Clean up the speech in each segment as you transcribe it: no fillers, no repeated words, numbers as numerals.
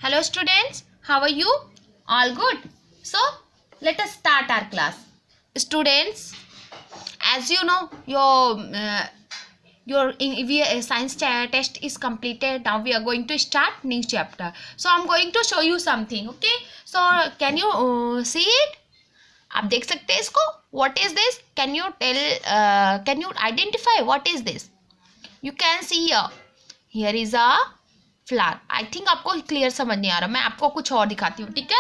Hello students, how are you? All good? So, let us start our class. Students, as you know, your science test is completed. Now we are going to start new chapter. So, I'm going to show you something, okay? So, can you see it? आप देख सकते हैं इसको? What is this? Can you identify what is this? You can see here. Here is a flower. I think आपको clear समझ नहीं आ रहा, मैं आपको कुछ और दिखाती हूँ, ठीक है?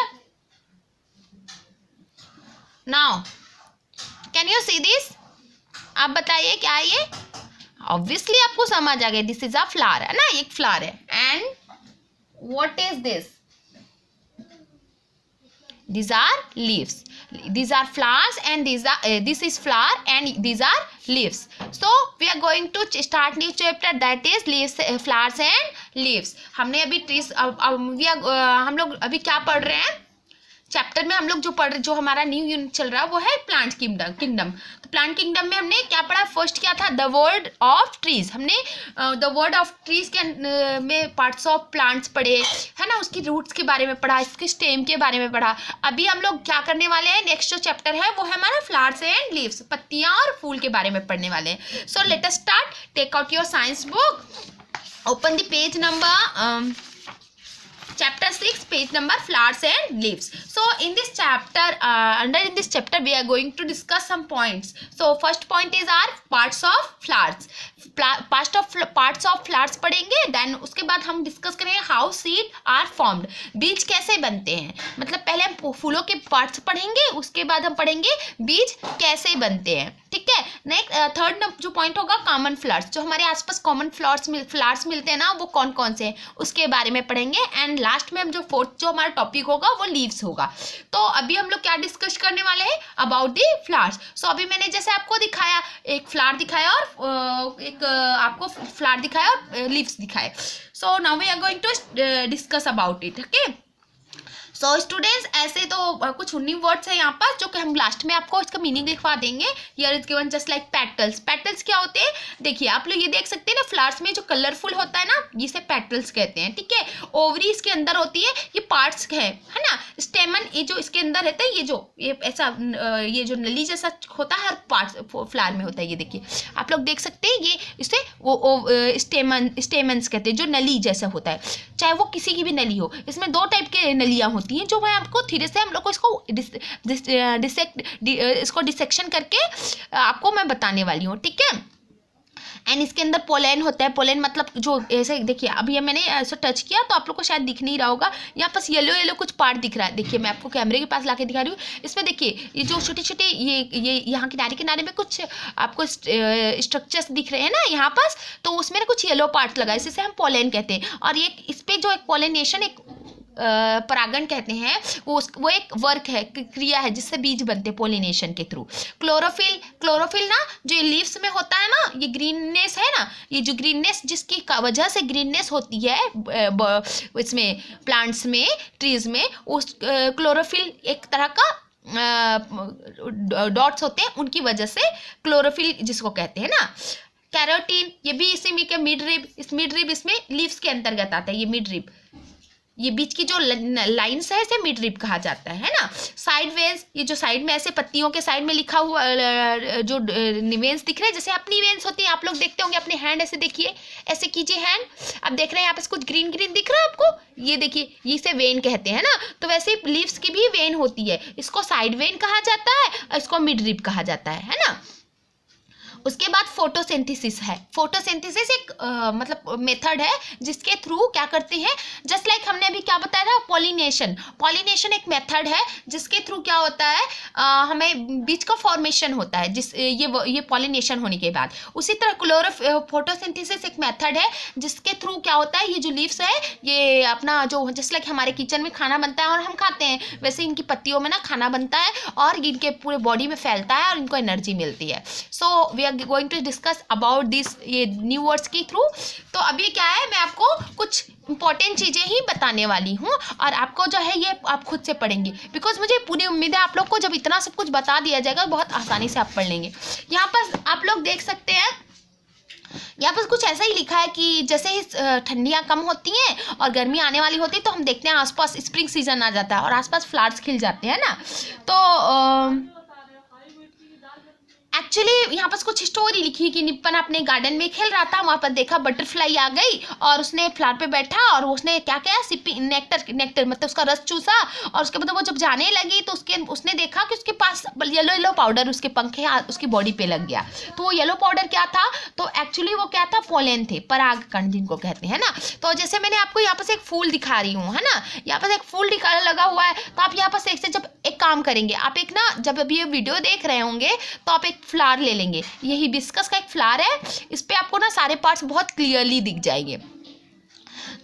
Now can you see this? आप बताइए क्या है ये? ऑब्वियसली आपको समझ आ गया, दिस इज अ फ्लावर, है ना? एक फ्लावर है. And what is this? These are leaves. These are flowers and this is flower and these are leaves. So we are going to start new chapter, that is leaves, flowers and leaves. हमने अभी trees हम लोग अभी क्या पढ़ रहे हैं chapter में? हम लोग जो हमारा न्यू यूनिट चल रहा है वो है प्लांट किंगडम. तो प्लांट किंगडम में हमने क्या पढ़ा? फर्स्ट क्या था? The word of trees. हमने द वर्ड ऑफ ट्रीज के में पार्ट्स ऑफ प्लांट्स पढ़े, है ना? उसकी रूट्स के बारे में पढ़ा, इसके स्टेम के बारे में पढ़ा. अभी हम लोग क्या करने वाले हैं? नेक्स्ट जो चैप्टर है वो है हमारा फ्लावर्स एंड लीव्स, पत्तियां और फूल के बारे में पढ़ने वाले हैं. So let us start. Take out your science book, open the page number chapter 6, page number flowers and leaves. So in this chapter in this chapter we are going to discuss some points. So first point is our parts of flowers. parts of flowers पढ़ेंगे. Then उसके बाद हम discuss करेंगे how seed are formed, बीज कैसे बनते हैं. मतलब पहले हम फूलों के पार्ट्स पढ़ेंगे, उसके बाद हम पढ़ेंगे बीज कैसे बनते हैं, ठीक है? नेक्स्ट थर्ड जो पॉइंट होगा कॉमन फ्लावर्स, जो हमारे आसपास कॉमन फ्लावर्स मिलते हैं ना, वो कौन कौन से हैं उसके बारे में पढ़ेंगे. एंड लास्ट में हम जो फोर्थ जो हमारा टॉपिक होगा वो लीव्स होगा. तो अभी हम लोग क्या डिस्कस करने वाले हैं? About the flowers. सो अभी मैंने जैसे आपको दिखाया, एक फ्लावर दिखाया और एक आपको फ्लावर दिखाया और लीव्स दिखाए. So now we are going to discuss about it, okay? So students, ऐसे तो कुछ न्यू वर्ड्स है यहाँ पर जो कि हम लास्ट में आपको इसका मीनिंग लिखवा देंगे. Here is given just like petals. Petals क्या होते हैं? देखिए आप लोग ये देख सकते हैं ना, फ्लावर्स में जो कलरफुल होता है ना, इसे पेटल्स कहते हैं, ठीक है? ओवरी इसके अंदर होती है, ये पार्ट्स है ना? स्टेमन ये जो इसके अंदर रहता है, ये ऐसा ये जो नली जैसा होता है, हर पार्ट फ्लावर में होता है. ये देखिए आप लोग देख सकते हैं, ये इसे स्टेमन्स कहते हैं, जो नली जैसा होता है. चाहे वो किसी की भी नली हो, इसमें दो टाइप के नलियाँ होती हैं, जो मैं आपको धीरे से हम लोग को इसको डिसेक्शन करके आपको मैं बताने वाली हूँ, ठीक है? एंड इसके अंदर पोलेन होता है. पोलेन मतलब जो ऐसे देखिए, अभी ये मैंने ऐसे टच किया तो आप लोग को शायद दिख नहीं रहा होगा, यहाँ पास येलो कुछ पार्ट दिख रहा है. देखिए मैं आपको कैमरे के पास लाके दिखा रही हूँ. इसमें देखिए ये जो छोटे छोटे ये यहाँ किनारे में कुछ आपको स्ट्रक्चर्स दिख रहे हैं ना यहाँ पास, तो उसमें ना कुछ येलो पार्ट लगा है, इसे हम पोलेन कहते हैं. और ये इस पर जो एक पोलिनेशन, एक परागण कहते हैं, वो एक वर्क है, क्रिया है जिससे बीज बनते हैं पोलिनेशन के थ्रू. क्लोरोफिल ना जो लीव्स में होता है ना, ये ग्रीननेस है ना, ये जो ग्रीननेस जिसकी वजह से ग्रीननेस होती है इसमें प्लांट्स में, ट्रीज में, उस क्लोरोफिल एक तरह का डॉट्स होते हैं, उनकी वजह से क्लोरोफिल जिसको कहते हैं ना. कैरोटीन, ये भी इसी में क्या मिड रिब इसमें लीव्स के अंतर्गत आता है. ये मिड रिब, ये बीच की जो लाइंस है इसे मिड रिब कहा जाता है ना. साइड वेन्स, ये जो साइड में ऐसे पत्तियों के साइड में लिखा हुआ जो वेन्स दिख रहे हैं, जैसे अपनी वेन्स होती है, आप लोग देखते होंगे अपने हैंड, ऐसे देखिए, ऐसे कीजिए हैंड. अब देख रहे हैं यहाँ पे कुछ ग्रीन दिख रहा है आपको, ये देखिए, ये इसे वेन कहते हैं ना. तो वैसे लीव्स की भी वेन होती है, इसको साइड वेन कहा जाता है और इसको मिड रिब कहा जाता है ना. उसके बाद फोटोसिंथेसिस है. फोटोसिंथेसिस एक मतलब मेथड है जिसके थ्रू क्या करते हैं, जस्ट लाइक हमने अभी क्या बताया था, पॉलिनेशन एक मेथड है जिसके थ्रू क्या होता है, हमें बीज का फॉर्मेशन होता है, ये पॉलिनेशन होने के बाद. उसी तरह फोटोसिंथेसिस एक मेथड है जिसके थ्रू क्या होता है, ये जो लीव्स है, ये अपना जो जस्ट लाइक हमारे किचन में खाना बनता है और हम खाते हैं, वैसे इनकी पत्तियों में ना खाना बनता है और इनके पूरे बॉडी में फैलता है और इनको एनर्जी मिलती है. So we are going to discuss about this, ये न्यू वर्ड्स के थ्रू. तो अभी क्या है, मैं आपको कुछ इंपॉर्टेंट चीज़ें ही बताने वाली हूँ और आपको जो है ये आप खुद से पढ़ेंगे, बिकॉज मुझे पूरी उम्मीद है आप लोग को जब इतना सब कुछ बता दिया जाएगा बहुत आसानी से आप पढ़ लेंगे. यहाँ पर आप लोग देख सकते हैं यहाँ पर कुछ ऐसा ही लिखा है कि जैसे ही ठंडियाँ कम होती हैं और गर्मी आने वाली होती है तो हम देखते हैं आसपास स्प्रिंग सीजन आ जाता है और आसपास फ्लावर्स खिल जाते हैं ना। तो एक्चुअली यहाँ पर कुछ स्टोरी लिखी कि निप्पन अपने गार्डन में खेल रहा था, वहाँ पर देखा बटरफ्लाई आ गई और उसने फ्लावर पे बैठा और उसने क्या किया, सिपी नेक्टर मतलब उसका रस चूसा और उसके बाद वो जब जाने लगी तो उसने देखा कि उसके पास येलो येलो पाउडर उसके पंखे उसकी बॉडी पे लग गया। तो वो येलो पाउडर क्या था, तो एक्चुअली वो क्या था, पोलन थे, पराग कण जिनको कहते हैं ना। तो जैसे मैंने आपको यहाँ पर एक फूल दिखा रही हूँ है ना, यहाँ पर एक फूल लगा हुआ है। तो आप यहाँ पर जब एक काम करेंगे, आप एक ना जब अभी ये वीडियो देख रहे होंगे तो आप एक फ्लावर ले लेंगे, ये हिबिस्कस का एक फ्लावर है, इस पे आपको ना सारे पार्ट्स बहुत क्लियरली दिख जाएंगे।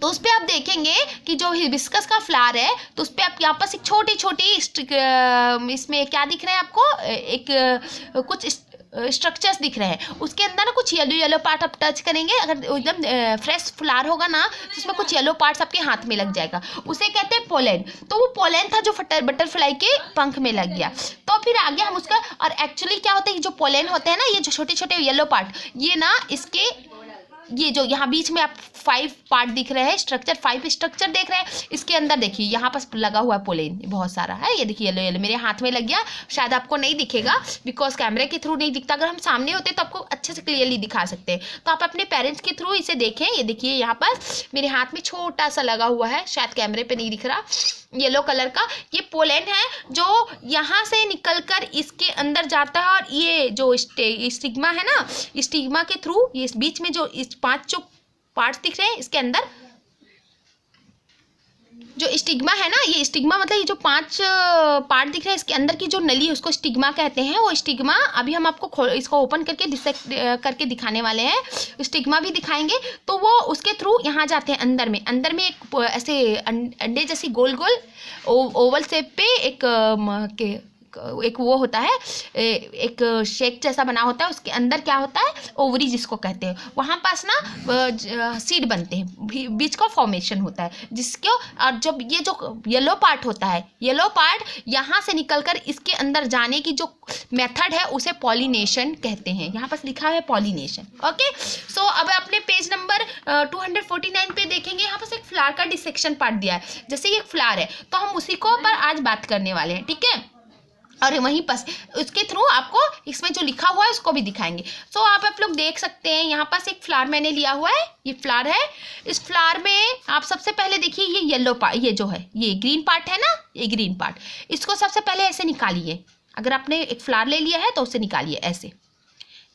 तो उस पे आप देखेंगे कि जो हिबिस्कस का फ्लावर है तो उस पे आप यहाँ पर एक छोटी छोटी इसमें क्या दिख रहे हैं आपको, एक कुछ स्ट्रक्चर्स दिख रहे हैं, उसके अंदर ना कुछ येलो येलो पार्ट आप टच करेंगे, अगर एकदम फ्रेश फ्लावर होगा ना तो उसमें कुछ येलो पार्ट्स आपके हाथ में लग जाएगा, उसे कहते हैं पोलन। तो वो पोलन था जो बटरफ्लाई के पंख में लग गया। तो फिर आगे हम उसका, और एक्चुअली क्या होता है, जो पोलन होते हैं ना, ये जो छोटे छोटे येलो पार्ट, ये ना इसके ये जो यहाँ बीच में आप 5 पार्ट दिख रहे हैं, 5 स्ट्रक्चर देख रहे हैं, इसके अंदर देखिए यहाँ पर लगा हुआ है पोलन, बहुत सारा है, ये देखिए येलो येलो मेरे हाथ में लग गया। शायद आपको नहीं दिखेगा बिकॉज कैमरे के थ्रू नहीं दिखता, अगर हम सामने होते तो आपको अच्छे से क्लियरली दिखा सकते हैं। तो आप अपने पेरेंट्स के थ्रू इसे देखें, ये देखिए यहाँ पर मेरे हाथ में छोटा सा लगा हुआ है, शायद कैमरे पर नहीं दिख रहा, येलो कलर का, ये पोलन है जो यहाँ से निकलकर इसके अंदर जाता है। और ये जो स्टिग्मा है ना, स्टिग्मा के थ्रू ये बीच में जो 5 जो पार्ट्स दिख रहे हैं, इसके अंदर जो स्टिग्मा है ना, ये स्टिग्मा मतलब ये जो 5 पार्ट दिख रहे हैं, इसके अंदर की जो नली है उसको स्टिग्मा कहते हैं। वो स्टिग्मा अभी हम आपको इसको ओपन करके डिसेक्ट करके दिखाने वाले हैं, स्टिग्मा भी दिखाएंगे। तो वो उसके थ्रू यहाँ जाते हैं अंदर में एक ऐसे अंडे जैसी गोल गोल ओवल शेप पे एक वो होता है, एक शेक जैसा बना होता है, उसके अंदर क्या होता है, ओवरी जिसको कहते हैं, वहाँ पास ना सीड बनते हैं, बीज का फॉर्मेशन होता है जिसको, और जब ये जो येलो पार्ट होता है, येलो पार्ट यहाँ से निकलकर इसके अंदर जाने की जो मेथड है उसे पॉलिनेशन कहते हैं। यहाँ पास लिखा है पॉलिनेशन। ओके, सो अब अपने पेज नंबर 249 पे देखेंगे, यहाँ पास एक फ्लावर का डिसेक्शन पार्ट दिया है। जैसे ये फ्लावर है तो हम उसी को पर आज बात करने वाले हैं, ठीक है, और वहीं पास उसके थ्रू आपको इसमें जो लिखा हुआ है उसको भी दिखाएंगे। सो आप लोग देख सकते हैं यहाँ पास एक फ्लावर मैंने लिया हुआ है, ये फ्लावर है। इस फ्लावर में आप सबसे पहले देखिए ये येलो पार्ट, ये जो है ये ग्रीन पार्ट है ना, ये ग्रीन पार्ट, इसको सबसे पहले ऐसे निकालिए। अगर आपने एक फ्लावर ले लिया है तो उसे निकालिए ऐसे।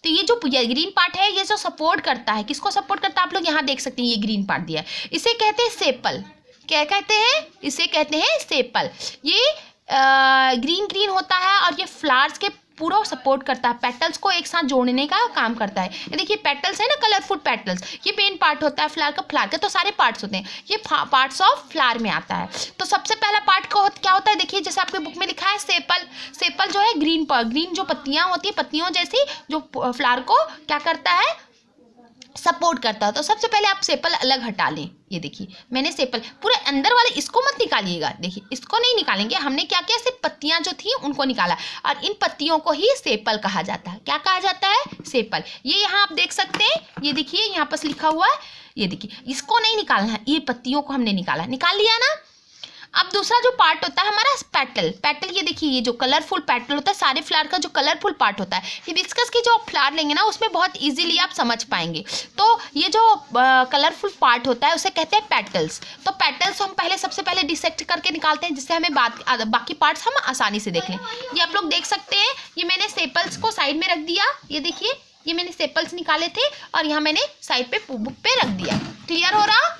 तो ये जो ग्रीन पार्ट है ये जो सपोर्ट करता है, किसको सपोर्ट करता है, आप लोग यहाँ देख सकते हैं, ये ग्रीन पार्ट दिया है, इसे कहते हैं सेपल। क्या कहते हैं, इसे कहते हैं सेपल। ये ग्रीन होता है और ये फ्लावर्स के पूरा सपोर्ट करता है, पेटल्स को एक साथ जोड़ने का काम करता है। ये देखिए पेटल्स है ना, कलरफुल पेटल्स, ये मेन पार्ट होता है फ्लावर का तो सारे पार्ट्स होते हैं, ये पार्ट्स ऑफ फ्लावर में आता है। तो सबसे पहला पार्ट क्या होता है, देखिए जैसे आपके बुक में लिखा है सेपल। सेपल जो है ग्रीन जो पत्तियां होती है, पत्तियों जैसी, जो फ्लावर को क्या करता है, सपोर्ट करता है। तो सबसे पहले आप सेपल अलग हटा लें। ये देखिए मैंने सेपल पूरे अंदर वाले इसको मत निकालिएगा, देखिए इसको नहीं निकालेंगे, हमने क्या किया, सिर्फ पत्तियां जो थी उनको निकाला, और इन पत्तियों को ही सेपल कहा जाता है। क्या कहा जाता है, सेपल। ये यहाँ आप देख सकते हैं, ये देखिए यहाँ पर लिखा हुआ है, ये देखिए इसको नहीं निकालना है, ये पत्तियों को हमने निकाल लिया ना। अब दूसरा जो पार्ट होता है हमारा पेटल, ये देखिए ये जो कलरफुल पेटल होता है, सारे फ्लावर का जो कलरफुल पार्ट होता है, हिबिस्कस की जो फ्लावर लेंगे ना उसमें बहुत इजीली आप समझ पाएंगे। तो ये जो कलरफुल पार्ट होता है उसे कहते हैं पेटल्स। तो पेटल्स हम सबसे पहले डिसेक्ट करके निकालते हैं, जिससे हमें बाकी पार्ट्स हम आसानी से देख लें। ये आप लोग देख सकते हैं, ये मैंने सेपल्स को साइड में रख दिया, ये देखिए ये मैंने सेपल्स निकाले थे और यहाँ मैंने साइड पे बुक पे रख दिया। क्लियर हो रहा।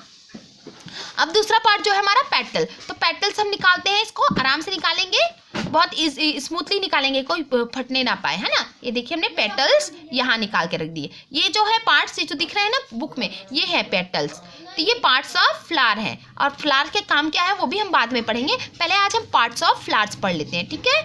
अब दूसरा पार्ट जो है हमारा पेटल, तो पेटल्स हम निकालते हैं, इसको आराम से निकालेंगे, बहुत स्मूथली निकालेंगे, कोई फटने ना पाए, है ना। ये देखिए हमने पेटल्स यहाँ निकाल के रख दिए। ये जो है पार्ट्स जो दिख रहे हैं ना बुक में, ये है पेटल्स। तो ये पार्ट्स ऑफ फ्लावर हैं, और फ्लावर के काम क्या है वो भी हम बाद में पढ़ेंगे, पहले आज हम पार्ट्स ऑफ फ्लावर्स पढ़ लेते हैं, ठीक है।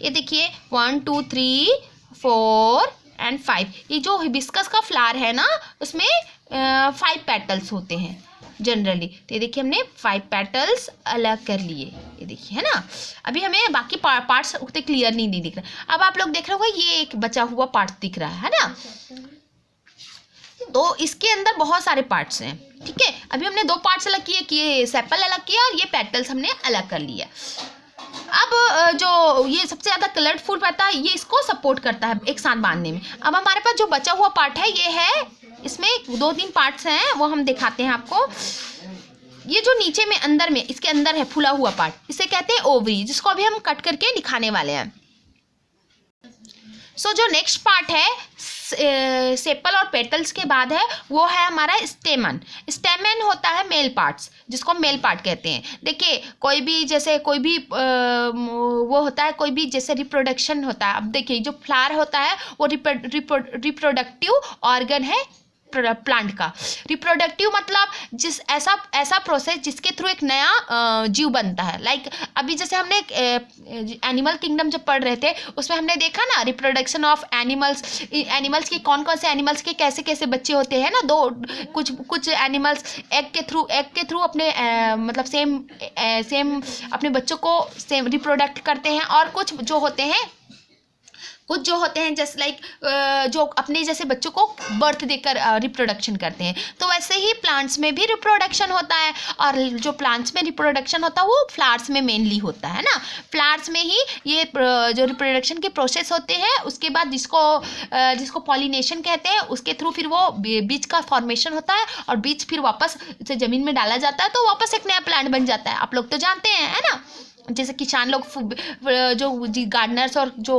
ये देखिए 1 2 3 4 और 5, ये जो हिबिस्कस का फ्लावर है ना उसमें 5 पेटल्स होते हैं जनरली। तो ये देखिए हमने 5 पेटल्स अलग कर लिए, ये देखिए, है ना। अभी हमें बाकी पार्ट्स उतने क्लियर नहीं दिख रहे। अब आप लोग देख रहे होंगे ये एक बचा हुआ पार्ट दिख रहा है ना। तो इसके अंदर बहुत सारे पार्ट्स हैं, ठीक है। अभी हमने 2 पार्ट्स अलग किए कि ये सेपल अलग किया और ये पेटल्स हमने अलग कर लिया। अब जो ये सबसे ज़्यादा कलरफुल रहता है ये इसको सपोर्ट करता है एक साथ बांधने में। अब हमारे पास जो बचा हुआ पार्ट है ये है, इसमें 2-3 पार्ट्स हैं वो हम दिखाते हैं आपको। ये जो नीचे में अंदर में इसके अंदर है फूला हुआ पार्ट, इसे कहते हैं ओवरी, जिसको अभी हम कट करके दिखाने वाले हैं। सो जो नेक्स्ट पार्ट है सेपल और पेटल्स के बाद है वो है हमारा स्टेमन। स्टेमन होता है मेल पार्ट्स, जिसको मेल पार्ट कहते हैं। देखिए कोई भी जैसे कोई भी वो होता है, कोई भी जैसे रिप्रोडक्शन होता है। अब देखिए जो फ्लावर होता है वो रिप्रोडक्टिव ऑर्गन है प्लांट का। रिप्रोडक्टिव मतलब ऐसा प्रोसेस जिसके थ्रू एक नया जीव बनता है। लाइक अभी जैसे हमने एनिमल किंगडम जब पढ़ रहे थे उसमें हमने देखा ना रिप्रोडक्शन ऑफ एनिमल्स के कौन कौन से एनिमल्स के कैसे कैसे बच्चे होते हैं ना। कुछ एनिमल्स एग के थ्रू अपने मतलब सेम अपने बच्चों को सेम रिप्रोडक्ट करते हैं, और कुछ जो होते हैं जैसे लाइक जो अपने जैसे बच्चों को बर्थ देकर रिप्रोडक्शन करते हैं। तो वैसे ही प्लांट्स में भी रिप्रोडक्शन होता है, और जो प्लांट्स में रिप्रोडक्शन होता है वो फ्लावर्स में मेनली होता है ना। फ्लावर्स में ही ये जो रिप्रोडक्शन के प्रोसेस होते हैं, उसके बाद जिसको पॉलिनेशन कहते हैं, उसके थ्रू फिर वो बीज का फॉर्मेशन होता है, और बीज फिर वापस उसे ज़मीन में डाला जाता है तो वापस एक नया प्लांट बन जाता है। आप लोग तो जानते हैं, है ना। जैसे किसान लोग जो गार्डनर्स और जो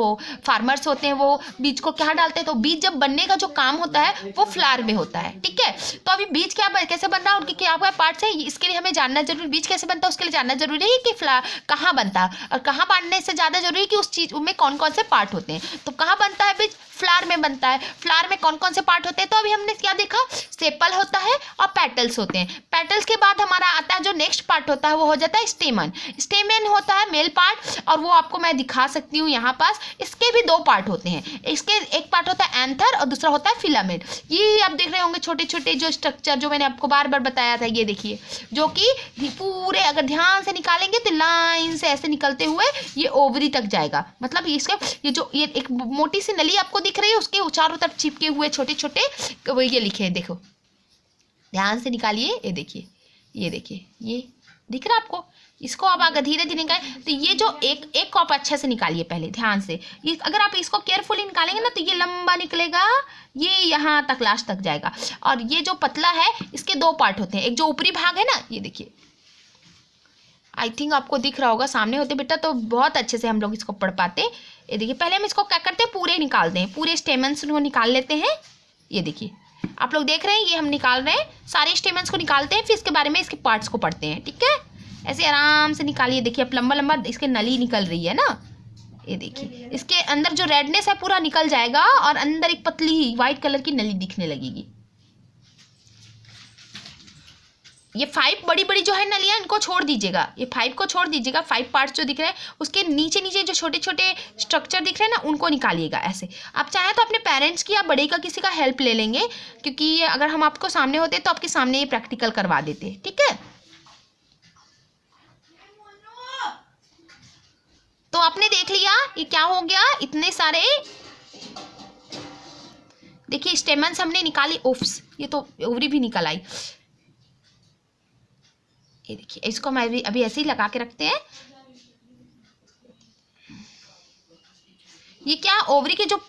फार्मर्स होते हैं वो बीज को क्या डालते हैं, तो बीज जब बनने का जो काम होता है वो फ्लावर में होता है, ठीक है। तो अभी बीज कैसे बन रहा है, उनके क्या पार्ट्स है, इसके लिए हमें जानना जरूरी। बीज कैसे बनता है उसके लिए जानना जरूरी है कि फ्लावर कहाँ बनता है, और कहाँ बनने से ज़्यादा जरूरी है कि उस चीज़ में कौन कौन से पार्ट होते हैं। तो कहाँ बनता है बीज, फ्लावर में बनता है। फ्लावर में कौन कौन से पार्ट होते हैं, तो अभी हमने क्या देखा, सेपल होता है और पेटल्स होते हैं। पेटल्स के बाद हमारा आता है जो नेक्स्ट पार्ट होता है वो हो जाता है स्टेमन। स्टेमन होता है मेल पार्ट, और वो आपको मैं दिखा सकती हूँ यहाँ पास। इसके भी 2 पार्ट होते हैं। इसके एक पार्ट होता है एंथर और दूसरा होता है फिलामेंट। ये आप देख रहे होंगे छोटे छोटे जो स्ट्रक्चर जो मैंने आपको बार बार बताया था, ये देखिए, जो कि पूरे अगर ध्यान से निकालेंगे तो लाइन से ऐसे निकलते हुए ये ओवरी तक जाएगा। मतलब ये एक मोटी सी नली आपको दिख रही है, उसके चारों तरफ चिपके हुए छोटे छोटे ये लिखे हैं, देखो ध्यान से निकालिए। ये देखिए ये दिख रहा है आपको। इसको अब अगर धीरे धीरे निकालें तो ये जो एक कॉप अच्छे से निकालिए पहले ध्यान से। ये अगर आप इसको केयरफुली निकालेंगे ना तो ये लंबा निकलेगा, ये यहाँ तक लास्ट तक जाएगा। और ये जो पतला है इसके 2 पार्ट होते हैं। एक जो ऊपरी भाग है ना, ये देखिए, आई थिंक आपको दिख रहा होगा, सामने होते बेटा तो बहुत अच्छे से हम लोग इसको पढ़ पाते। ये देखिए, पहले हम इसको क्या करते हैं, पूरे निकालते हैं, पूरे स्टेमन्स को निकाल लेते हैं। ये देखिए आप लोग देख रहे हैं, ये हम निकाल रहे हैं, सारे स्टेमन्स को निकालते हैं, फिर इसके बारे में इसके पार्ट्स को पढ़ते हैं, ठीक है। ऐसे आराम से निकालिए। देखिए अब लंबा लंबा इसके नली निकल रही है ना। ये देखिए इसके अंदर जो रेडनेस है पूरा निकल जाएगा, और अंदर एक पतली वाइट कलर की नली दिखने लगेगी। ये 5 बड़ी बड़ी जो है नलियाँ, इनको छोड़ दीजिएगा, ये 5 को छोड़ दीजिएगा। 5 पार्ट्स जो दिख रहे हैं उसके नीचे नीचे जो छोटे छोटे स्ट्रक्चर दिख रहे हैं ना, उनको निकालिएगा ऐसे। आप चाहें तो अपने पेरेंट्स की या बड़े का किसी का हेल्प ले लेंगे, क्योंकि अगर हम आपको सामने होते तो आपके सामने ये प्रैक्टिकल करवा देते, ठीक है। तो आपने देख लिया ये क्या हो गया, इतने सारे देखिए स्टेमन्स हमने निकाली। ओफ्स, ये तो ओवरी भी निकल आई। ये देखिए, इसको मैं अभी ऐसे ही लगा के रखते हैं। ये क्या, ओवरी के जो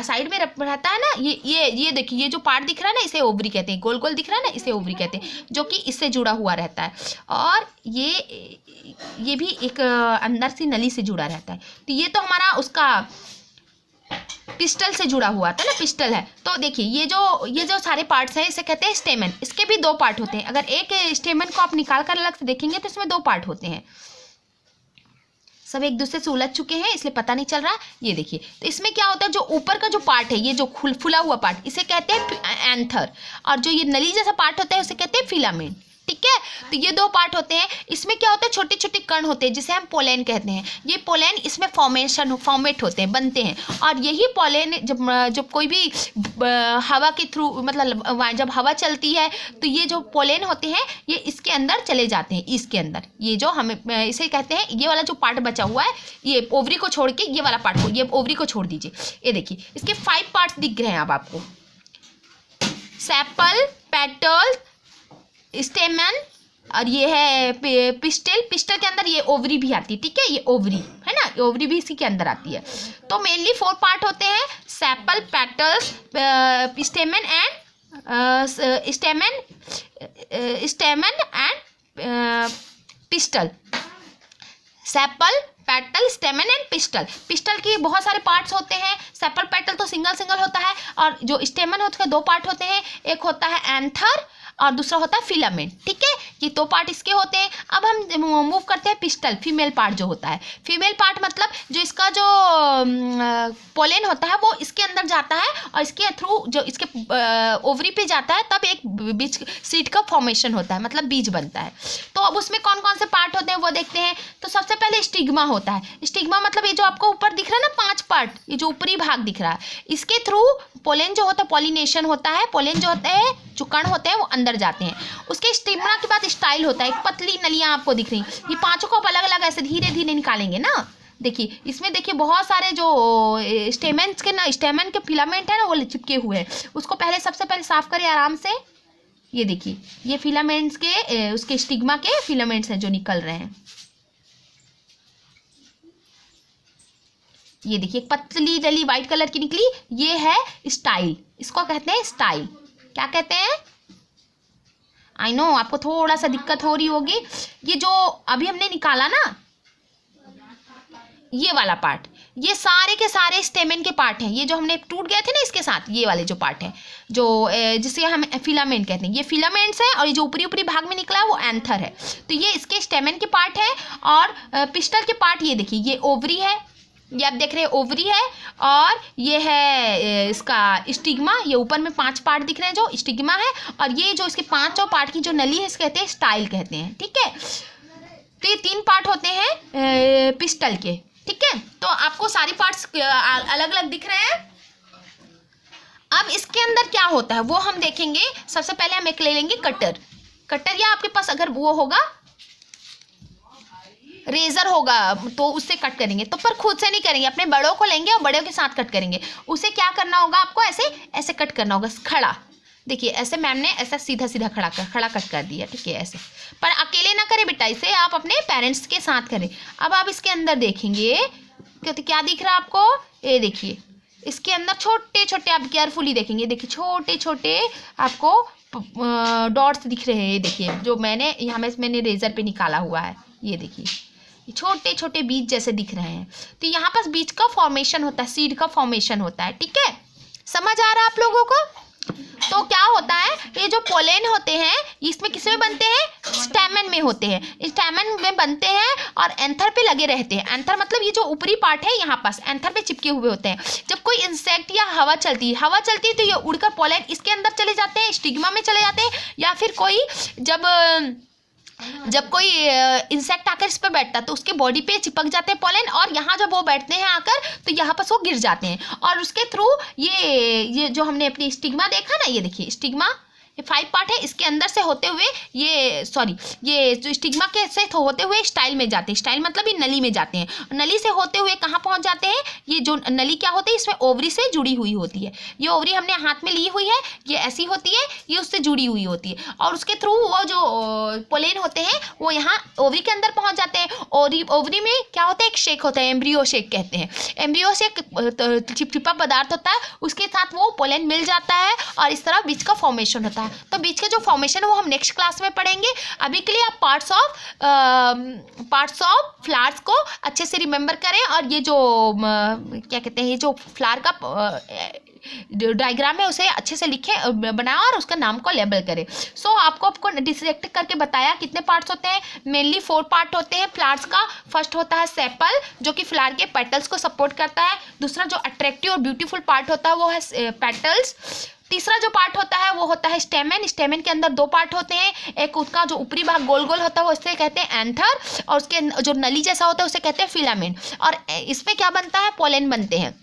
साइड में रहता है ना, ये देखिए, ये जो पार्ट दिख रहा है ना, इसे ओवरी कहते हैं। गोल गोल दिख रहा है ना, इसे ओवरी कहते हैं, जो कि इससे जुड़ा हुआ रहता है। और ये भी एक अंदर से नली से जुड़ा रहता है। तो ये तो हमारा उसका पिस्टल से जुड़ा हुआ था ना, पिस्टल है। तो देखिए ये जो सारे पार्ट्स हैं इसे कहते हैं स्टेमन। इसके भी 2 पार्ट होते हैं। अगर एक स्टेमन को आप निकाल कर अलग से देखेंगे तो इसमें 2 पार्ट होते हैं। सब एक दूसरे से उलझ चुके हैं इसलिए पता नहीं चल रहा। ये देखिए, तो इसमें क्या होता है, जो ऊपर का जो पार्ट है, ये जो फुला हुआ पार्ट, इसे कहते हैं एंथर, और जो ये नली जैसा पार्ट होता है उसे कहते हैं फिलामेंट, ठीक है। तो ये 2 पार्ट होते हैं। इसमें क्या होता है, छोटे छोटे कण होते हैं जिसे हम पोलेन कहते हैं। ये पोलेन इसमें फॉर्मेट होते हैं, बनते हैं। और यही पोलेन जब कोई भी हवा के थ्रू, मतलब जब हवा चलती है तो ये जो पोलेन होते हैं ये इसके अंदर चले जाते हैं। इसके अंदर ये जो हमें इसे कहते हैं, ये वाला जो पार्ट बचा हुआ है, ये ओवरी को छोड़ के ये वाला पार्ट को, ये ओवरी को छोड़ दीजिए। ये देखिए इसके 5 पार्ट्स दिख रहे हैं अब आपको। सेपल, पेटल, स्टेमन, और ये है पिस्टल। पिस्टल के अंदर ये ओवरी भी आती है, ठीक है, ये ओवरी है ना, ये ओवरी भी इसी के अंदर आती है। तो मेनली 4 पार्ट होते हैं, sepal, petals, स्टेमन and स्टेमन and pistol. Sepal, petal, स्टेमन and pistol. Pistol के बहुत सारे पार्ट्स होते हैं, सेपल पेटल तो सिंगल सिंगल होता है, और जो स्टेमन होता है 2 पार्ट होते हैं, एक होता है एंथर और दूसरा होता है फिलामेंट, ठीक है, ये 2 पार्ट इसके होते हैं। अब हम मूव करते हैं पिस्टल, फीमेल पार्ट जो होता है। फीमेल पार्ट मतलब जो इसका जो पोलन होता है वो इसके अंदर जाता है और इसके थ्रू जो इसके ओवरी पे जाता है, तब एक बीज सीड का फॉर्मेशन होता है, मतलब बीज बनता है। तो अब उसमें कौन कौन से पार्ट होते हैं वो देखते हैं। तो सबसे पहले स्टिग्मा होता है। स्टिग्मा मतलब ये जो आपको ऊपर दिख रहा है ना 5 पार्ट, ये जो ऊपरी भाग दिख रहा है, इसके थ्रू पोलन जो होता है, पॉलिनेशन होता है, पोलन जो होता है, जो कण होते हैं वो अंदर जाते हैं। उसके स्टिग्मा के बाद स्टाइल होता है, एक पतली नलियां आपको दिख रही, ये 5 को आप अलग अलग ऐसे धीरे धीरे निकालेंगे ना। देखिए इसमें देखिए बहुत सारे जो स्टेमेंस के ना, स्टेमन के फिलामेंट है ना, वो चिपके हुए हैं। उसको पहले सबसे पहले साफ करिए आराम से। ये देखिए ये फिलामेंट्स के उसके स्टिग्मा के फिलामेंट्स हैं जो निकल रहे हैं। ये देखिए पतली जली व्हाइट कलर की निकली, ये है स्टाइल, इसको कहते हैं स्टाइल। क्या कहते हैं? आई नो आपको थोड़ा सा दिक्कत हो रही होगी। ये जो अभी हमने निकाला ना, ये वाला पार्ट, ये सारे के सारे स्टेमेन के पार्ट हैं। ये जो हमने टूट गए थे ना इसके साथ, ये वाले जो पार्ट हैं, जो जिसे हम फिलामेंट कहते हैं, ये फिलामेंट्स हैं, और ये जो ऊपरी ऊपरी भाग में निकला है वो एंथर है। तो ये इसके स्टेमेन के पार्ट है। और पिस्टल के पार्ट ये देखिए, ये ओवरी है, ये आप देख रहे हैं ओवरी है, और ये है इसका स्टिग्मा। ये ऊपर में 5 पार्ट दिख रहे हैं जो स्टिग्मा है, और ये जो इसके 5 पार्ट की जो नली है इसे कहते हैं स्टाइल कहते हैं, ठीक है। तो ये 3 पार्ट होते हैं पिस्टल के, ठीक है। तो आपको सारी पार्ट्स अलग अलग दिख रहे हैं। अब इसके अंदर क्या होता है वो हम देखेंगे। सबसे पहले हम एक ले लेंगे कटर। कटर, या आपके पास अगर वो होगा रेजर होगा तो उससे कट करेंगे, तो पर खुद से नहीं करेंगे, अपने बड़ों को लेंगे और बड़ों के साथ कट करेंगे। उसे क्या करना होगा आपको, ऐसे ऐसे कट करना होगा, खड़ा। देखिए ऐसे मैम ने ऐसा सीधा सीधा खड़ा कट कर दिया, ठीक है ऐसे। पर अकेले ना करें बेटा, इसे आप अपने पेरेंट्स के साथ करें। अब आप इसके अंदर देखेंगे क्या दिख रहा है आपको, ये देखिए इसके अंदर छोटे छोटे, आप केयरफुली देखेंगे, देखिए छोटे छोटे आपको डॉट्स दिख रहे हैं। ये देखिए जो मैंने रेजर पे निकाला हुआ है, ये देखिए छोटे छोटे बीज जैसे दिख रहे हैं। तो यहाँ पर बीज का फॉर्मेशन होता है, सीड का फॉर्मेशन होता है, ठीक है। समझ आ रहा है आप लोगों को? तो क्या होता है, ये जो पोलेन होते हैं इसमें किस में बनते हैं, स्टैमेन में होते हैं, स्टैमेन में बनते हैं और एंथर पे लगे रहते हैं। एंथर मतलब ये जो ऊपरी पार्ट है यहाँ पास एंथर पे चिपके हुए होते हैं। जब कोई इंसेक्ट या हवा चलती है तो ये उड़कर पोलेन इसके अंदर चले जाते हैं, स्टिग्मा में चले जाते हैं, या फिर कोई जब कोई इंसेक्ट आकर इस पर बैठता है तो उसके बॉडी पे चिपक जाते हैं पोलन, और यहाँ जब वो बैठते हैं आकर तो यहाँ पर वो गिर जाते हैं, और उसके थ्रू ये जो हमने अपनी स्टिग्मा देखा ना, ये देखिए स्टिग्मा, ये 5 पार्ट है, इसके अंदर से होते हुए ये जो स्टिग्मा के से होते हुए स्टाइल में जाते हैं। स्टाइल मतलब ये नली में जाते हैं, नली से होते हुए कहाँ पहुँच जाते हैं, ये जो नली क्या होती है इसमें ओवरी से जुड़ी हुई होती है। ये ओवरी हमने हाथ में ली हुई है, ये ऐसी होती है, ये उससे जुड़ी हुई होती है, और उसके थ्रू वो जो पोलेन होते हैं वो यहाँ ओवरी के अंदर पहुँच जाते हैं। ओवरी में क्या होता है, एक शेक होता है, एम्ब्रियो शेक कहते हैं। एम्ब्रियो शेक चिपचिपा पदार्थ होता है, उसके साथ वो पोलेन मिल जाता है और इस तरह बीज का फॉर्मेशन होता है। तो बीज के जो फॉर्मेशन है वो हम नेक्स्ट क्लास में पढ़ेंगे। अभी के लिए आप पार्ट्स ऑफ फ्लावर्स को अच्छे से रिमेंबर करें, और ये जो क्या कहते हैं, ये जो फ्लावर का डायग्राम है उसे अच्छे से लिखें, बनाएं और उसका नाम को लेबल करें। सो आपको डिसेक्ट करके बताया कितने पार्ट्स होते हैं। मेनली 4 पार्ट होते हैं फ्लावर्स का। फर्स्ट होता है सेपल, जो कि फ्लावर के पेटल्स को सपोर्ट करता है। दूसरा जो अट्रैक्टिव और ब्यूटीफुल पार्ट होता है वो है पेटल्स। तीसरा जो पार्ट होता है वो होता है स्टेमन। स्टेमन के अंदर 2 पार्ट होते हैं, एक उसका जो ऊपरी भाग गोल गोल होता है वो इसे कहते हैं एंथर, और उसके जो नली जैसा होता है उसे कहते हैं फिलामेंट। और इसमें क्या बनता है, पोलेन बनते हैं।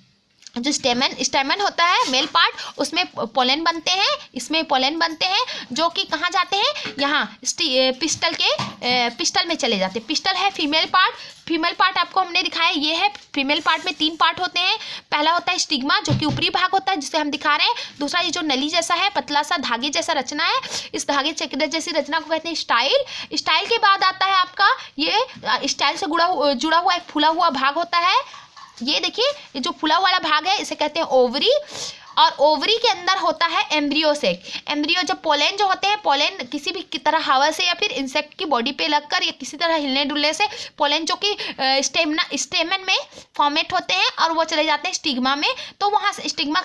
जो स्टेमन होता है मेल पार्ट, उसमें पोलन बनते हैं, इसमें पोलन बनते हैं जो कि कहाँ जाते हैं, यहाँ पिस्टल में चले जाते हैं। पिस्टल है फीमेल पार्ट आपको हमने दिखाया, ये है फीमेल पार्ट में 3 पार्ट होते हैं। पहला होता है स्टिग्मा जो कि ऊपरी भाग होता है जिसे हम दिखा रहे हैं। दूसरा ये जो नली जैसा है, पतला सा धागे जैसा रचना है, इस धागे चक्र जैसी रचना को कहते हैं स्टाइल के बाद आता है आपका ये स्टाइल से जुड़ा हुआ एक फूला हुआ भाग होता है। ये देखिए, ये जो फूला वाला भाग है इसे कहते हैं ओवरी, और ओवरी के अंदर होता है एम्ब्रियो सेक। एम्ब्रियो जब पोलन जो होते हैं, पोलन किसी भी की तरह हवा से या फिर इंसेक्ट की बॉडी पे लगकर या किसी तरह हिलने डुलने से पोलन जो कि स्टेमन में फॉर्मेट होते हैं और वो चले जाते हैं स्टिग्मा में। तो वहाँ स्टिग्मा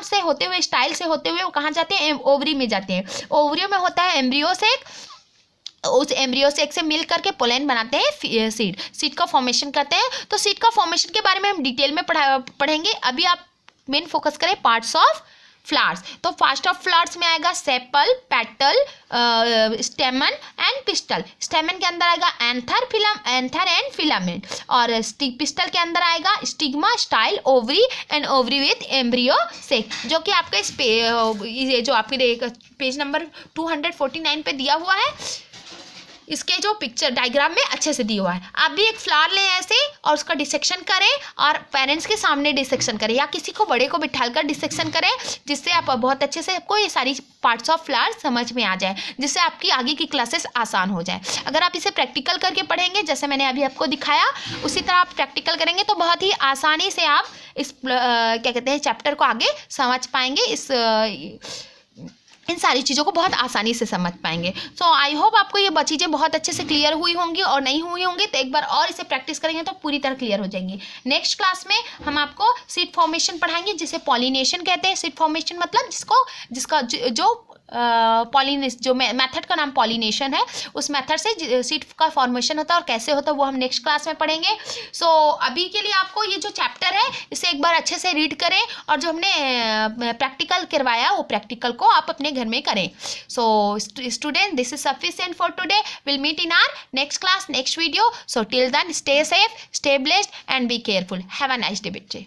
से होते हुए स्टाइल से होते हुए वो कहाँ जाते हैं, ओवरी में जाते हैं। ओवरी में होता है एम्ब्रियो सेक, उस एम्ब्रियो से एक से मिल करके पोलन बनाते हैं सीड का फॉर्मेशन करते हैं। तो सीड का फॉर्मेशन के बारे में हम डिटेल में पढ़ेंगे। अभी आप मेन फोकस करें पार्ट्स ऑफ फ्लावर्स। तो फर्स्ट ऑफ फ्लावर्स में आएगा सेपल, पेटल, स्टेमन एंड पिस्टल। स्टेमन के अंदर आएगा एंथर एंड फिलामेंट, और पिस्टल के अंदर आएगा stigma, style, ovary and ovary with embryo sac, जो कि आपके ये जो आपके पेज नंबर 249 पे दिया हुआ है, इसके जो पिक्चर डायग्राम में अच्छे से दिया हुआ है। आप भी एक फ्लावर लें ऐसे और उसका डिसेक्शन करें और पेरेंट्स के सामने डिसेक्शन करें या किसी को बड़े को बिठाकर डिसेक्शन करें, जिससे आप बहुत अच्छे से आपको ये सारी पार्ट्स ऑफ फ्लावर समझ में आ जाए, जिससे आपकी आगे की क्लासेस आसान हो जाए। अगर आप इसे प्रैक्टिकल करके पढ़ेंगे जैसे मैंने अभी आपको दिखाया, उसी तरह आप प्रैक्टिकल करेंगे तो बहुत ही आसानी से आप इस क्या कहते हैं चैप्टर को आगे समझ पाएंगे, इन सारी चीज़ों को बहुत आसानी से समझ पाएंगे। सो आई होप आपको ये चीज़ें बहुत अच्छे से क्लियर हुई होंगी, और नहीं हुई होंगी तो एक बार और इसे प्रैक्टिस करेंगे तो पूरी तरह क्लियर हो जाएंगी। नेक्स्ट क्लास में हम आपको सीड फॉर्मेशन पढ़ाएंगे, जिसे पॉलिनेशन कहते हैं। सीड फॉर्मेशन मतलब जिसका जो जो मेथड का नाम पॉलिनेशन है, उस मेथड से सीड का फॉर्मेशन होता है और कैसे होता है वो हम नेक्स्ट क्लास में पढ़ेंगे। सो अभी के लिए आपको ये जो चैप्टर है इसे एक बार अच्छे से रीड करें, और जो हमने प्रैक्टिकल करवाया वो प्रैक्टिकल को आप अपने घर में करें। So student, this is sufficient for today. Will meet in our next class, next video. So till then, stay safe, stay blessed and be careful. Have a nice day बच्चे।